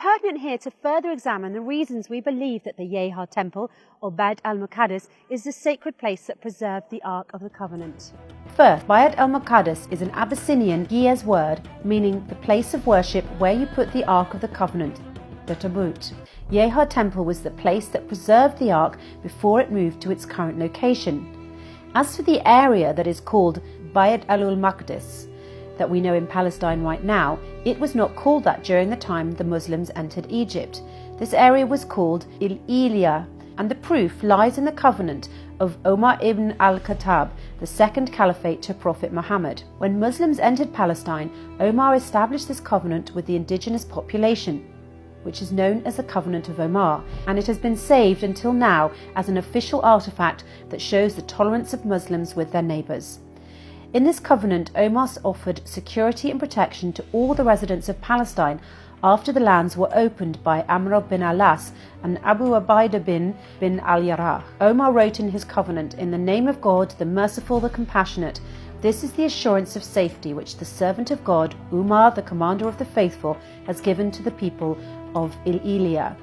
pertinent here to further examine the reasons we believe that the Yeha temple, or Bayt al-Muqaddas, is the sacred place that preserved the Ark of the Covenant. First, Bayt al-Muqaddas is an Abyssinian Ge'ez word meaning the place of worship where you put the Ark of the Covenant, the Tabut. Yeha temple was the place that preserved the Ark before it moved to its current location. As for the area that is called Bayt al-Muqaddas, that we know in Palestine right now, it was not called that during the time the Muslims entered Egypt. This area was called Il-Iliya, and the proof lies in the covenant of Omar ibn al-Khattab, the second caliphate to Prophet Muhammad. When Muslims entered Palestine, Omar established this covenant with the indigenous population, which is known as the Covenant of Omar, and it has been saved until now as an official artifact that shows the tolerance of Muslims with their neighbours. In this covenant, Omar offered security and protection to all the residents of Palestine after the lands were opened by Amr bin al-As and Abu Ubaidah bin al-Jarrah. Omar wrote in his covenant, "In the name of God, the merciful, the compassionate, this is the assurance of safety which the servant of God, Umar, the commander of the faithful, has given to the people of Il-Iliya.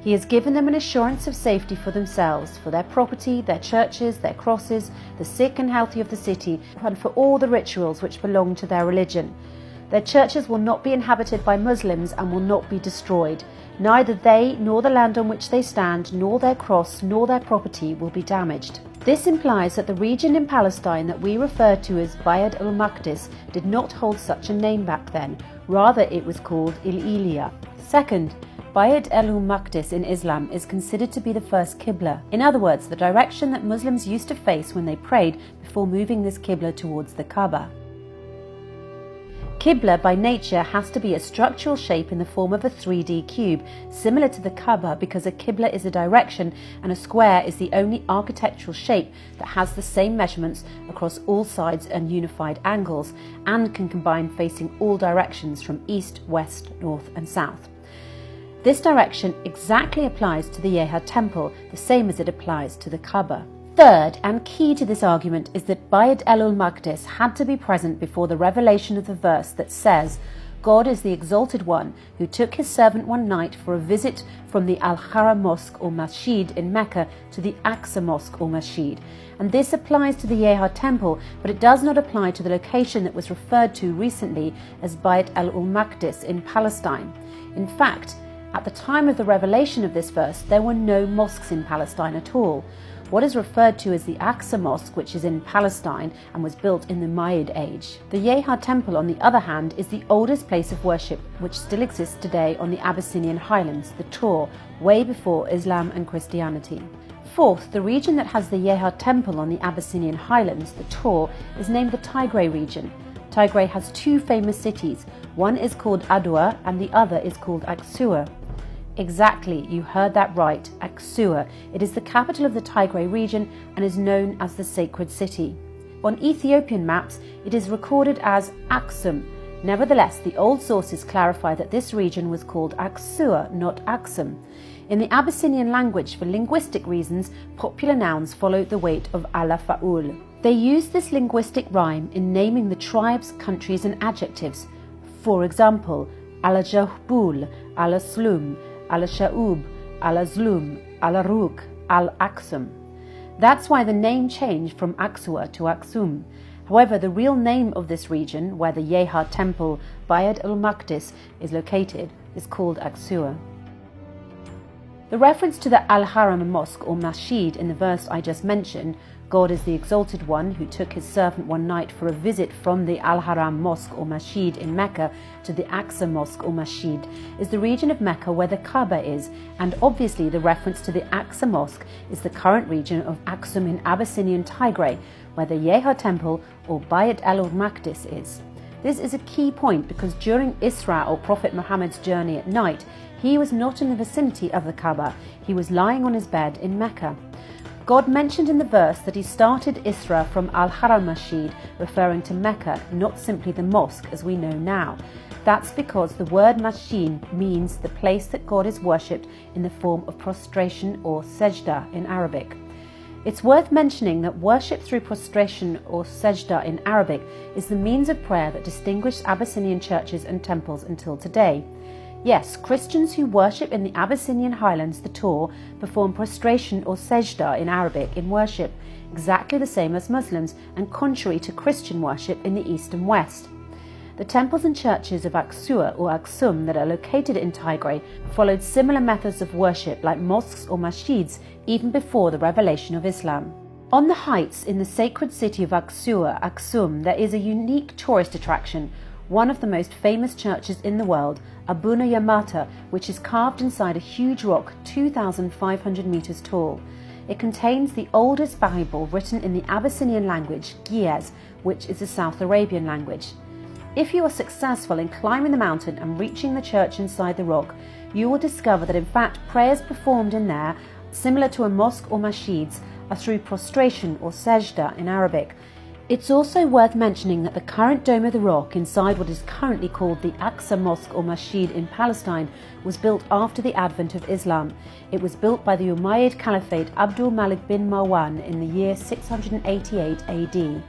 He has given them an assurance of safety for themselves, for their property, their churches, their crosses, the sick and healthy of the city, and for all the rituals which belong to their religion. Their churches will not be inhabited by Muslims and will not be destroyed. Neither they, nor the land on which they stand, nor their cross, nor their property will be damaged." This implies that the region in Palestine that we refer to as Bayt al-Muqaddas did not hold such a name back then. Rather, it was called Il-Iliya. Second, Bayt al-Muqaddas in Islam is considered to be the first Qibla. In other words, the direction that Muslims used to face when they prayed before moving this Qibla towards the Kaaba. Qibla by nature has to be a structural shape in the form of a 3D cube, similar to the Kaaba, because a Qibla is a direction and a square is the only architectural shape that has the same measurements across all sides and unified angles, and can combine facing all directions from east, west, north and south. This direction exactly applies to the Yeha temple, the same as it applies to the Kaaba. Third, and key to this argument, is that Bayt al-Muqaddas had to be present before the revelation of the verse that says, "God is the exalted one who took his servant one night for a visit from the Al-Haram Mosque or Masjid in Mecca to the Aqsa Mosque or Masjid." And this applies to the Yeha temple, but it does not apply to the location that was referred to recently as Bayt al-Muqaddas in Palestine. In fact, at the time of the revelation of this verse, there were no mosques in Palestine at all. What is referred to as the Aqsa Mosque, which is in Palestine and was built in the Umayyad age. The Yeha temple, on the other hand, is the oldest place of worship which still exists today on the Abyssinian highlands, the Tur, way before Islam and Christianity. Fourth, the region that has the Yeha temple on the Abyssinian highlands, the Tur, is named the Tigray region. Tigray has two famous cities. One is called Adwa and the other is called Aksua. Exactly, you heard that right, Aksua. It is the capital of the Tigray region and is known as the Sacred City. On Ethiopian maps, it is recorded as Aksum. Nevertheless, the old sources clarify that this region was called Aksua, not Aksum. In the Abyssinian language, for linguistic reasons, popular nouns follow the weight of ala fa'ul. They use this linguistic rhyme in naming the tribes, countries and adjectives. For example, al-Jahbul, al-Slum, al-Sha'ub, al-Zlum, al-Ruk, al-Aksum. That's why the name changed from Aksua to Aksum. However, the real name of this region, where the Yeha temple, Bayt al-Muqaddas, is located, is called Aksua. The reference to the Al-Haram Mosque or Masjid in the verse I just mentioned, God is the exalted one who took his servant one night for a visit from the Al-Haram Mosque or Masjid in Mecca to the Aqsa Mosque or Masjid, is the region of Mecca where the Kaaba is, and obviously the reference to the Aqsa Mosque is the current region of Aksum in Abyssinian Tigray, where the Yeha temple or Bayt al-Muqaddas is. This is a key point because during Isra or Prophet Muhammad's journey at night, he was not in the vicinity of the Kaaba, he was lying on his bed in Mecca. God mentioned in the verse that he started Isra from Al-Haram Masjid, referring to Mecca, not simply the mosque as we know now. That's because the word Masjid means the place that God is worshipped in the form of prostration or sajda in Arabic. It's worth mentioning that worship through prostration or sajda in Arabic is the means of prayer that distinguished Abyssinian churches and temples until today. Yes, Christians who worship in the Abyssinian highlands, the Tur, perform prostration or sajda in Arabic in worship, exactly the same as Muslims and contrary to Christian worship in the east and west. The temples and churches of Aksua or Aksum that are located in Tigray followed similar methods of worship like mosques or masjids even before the revelation of Islam. On the heights in the sacred city of Aksua, Aksum, there is a unique tourist attraction, one of the most famous churches in the world, Abuna Yamata, which is carved inside a huge rock 2,500 meters tall. It contains the oldest Bible written in the Abyssinian language, Ge'ez, which is a South Arabian language. If you are successful in climbing the mountain and reaching the church inside the rock, you will discover that in fact prayers performed in there, similar to a mosque or masjids, are through prostration or sajda in Arabic. It's also worth mentioning that the current Dome of the Rock inside what is currently called the Aqsa Mosque or Masjid in Palestine was built after the advent of Islam. It was built by the Umayyad Caliphate Abdul Malik bin Marwan in the year 688 AD.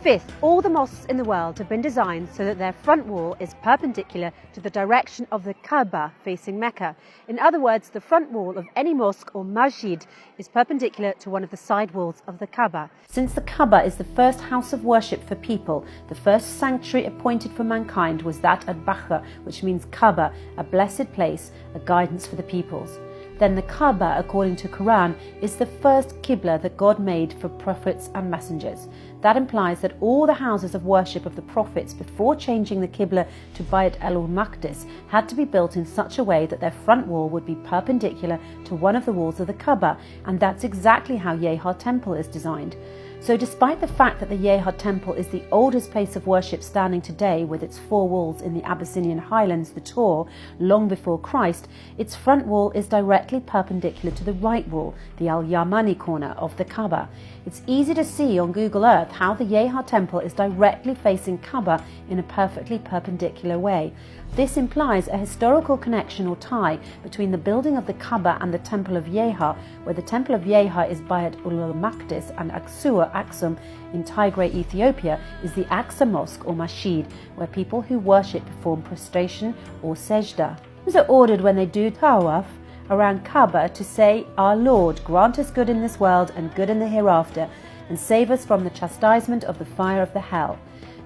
Fifth, all the mosques in the world have been designed so that their front wall is perpendicular to the direction of the Kaaba facing Mecca. In other words, the front wall of any mosque or masjid is perpendicular to one of the side walls of the Kaaba. Since the Kaaba is the first house of worship for people, the first sanctuary appointed for mankind was that at Bakha, which means Kaaba, a blessed place, a guidance for the peoples. Then the Kaaba, according to Quran, is the first Qibla that God made for prophets and messengers. That implies that all the houses of worship of the prophets before changing the Qibla to Bayt al-Maqdis had to be built in such a way that their front wall would be perpendicular to one of the walls of the Kaaba, and that's exactly how Yeha Temple is designed. So despite the fact that the Yeha Temple is the oldest place of worship standing today with its 4 walls in the Abyssinian highlands, the Tur, long before Christ, its front wall is directly perpendicular to the right wall, the Al-Yamani corner of the Kaaba. It's easy to see on Google Earth how the Yeha Temple is directly facing Kaaba in a perfectly perpendicular way. This implies a historical connection or tie between the building of the Kaaba and the Temple of Yeha, where the Temple of Yeha is Bayt al-Maqdis and Aksum in Tigray, Ethiopia, is the Aqsa Mosque or Masjid, where people who worship perform prostration or sajda. These are ordered when they do tawaf around Kaaba to say, "Our Lord, grant us good in this world and good in the hereafter, and save us from the chastisement of the fire of the hell."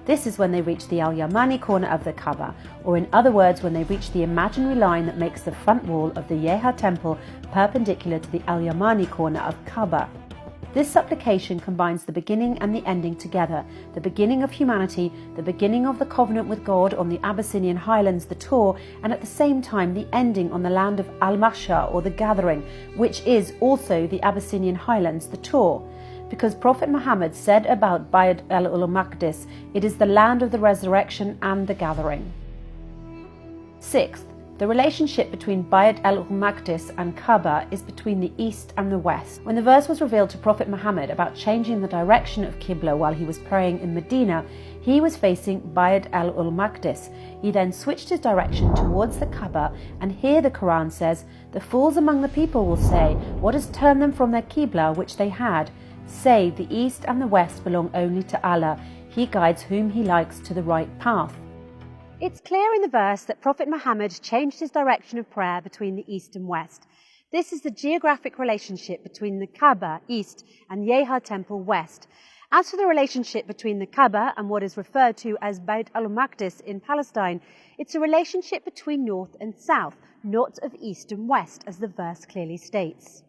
This is when they reach the Al-Yamani corner of the Kaaba, or in other words, when they reach the imaginary line that makes the front wall of the Yeha Temple perpendicular to the Al-Yamani corner of Kaaba. This supplication combines the beginning and the ending together, the beginning of humanity, the beginning of the covenant with God on the Abyssinian highlands, the Tur, and at the same time the ending on the land of Al-Mahshar or the gathering, which is also the Abyssinian highlands, the Tur. Because Prophet Muhammad said about Bayt al-Maqdis, it is the land of the resurrection and the gathering. Sixth, the relationship between Bayt al-Maqdis and Kaaba is between the east and the west. When the verse was revealed to Prophet Muhammad about changing the direction of Qibla while he was praying in Medina, he was facing Bayt al-Maqdis. He then switched his direction towards the Kaaba, and here the Quran says, "The fools among the people will say, what has turned them from their Qibla which they had? Say, the east and the west belong only to Allah. He guides whom he likes to the right path." It's clear in the verse that Prophet Muhammad changed his direction of prayer between the east and west. This is the geographic relationship between the Kaaba, east, and Yeha Temple, west. As for the relationship between the Kaaba and what is referred to as Bayt al-Maqdis in Palestine, it's a relationship between north and south, not of east and west, as the verse clearly states.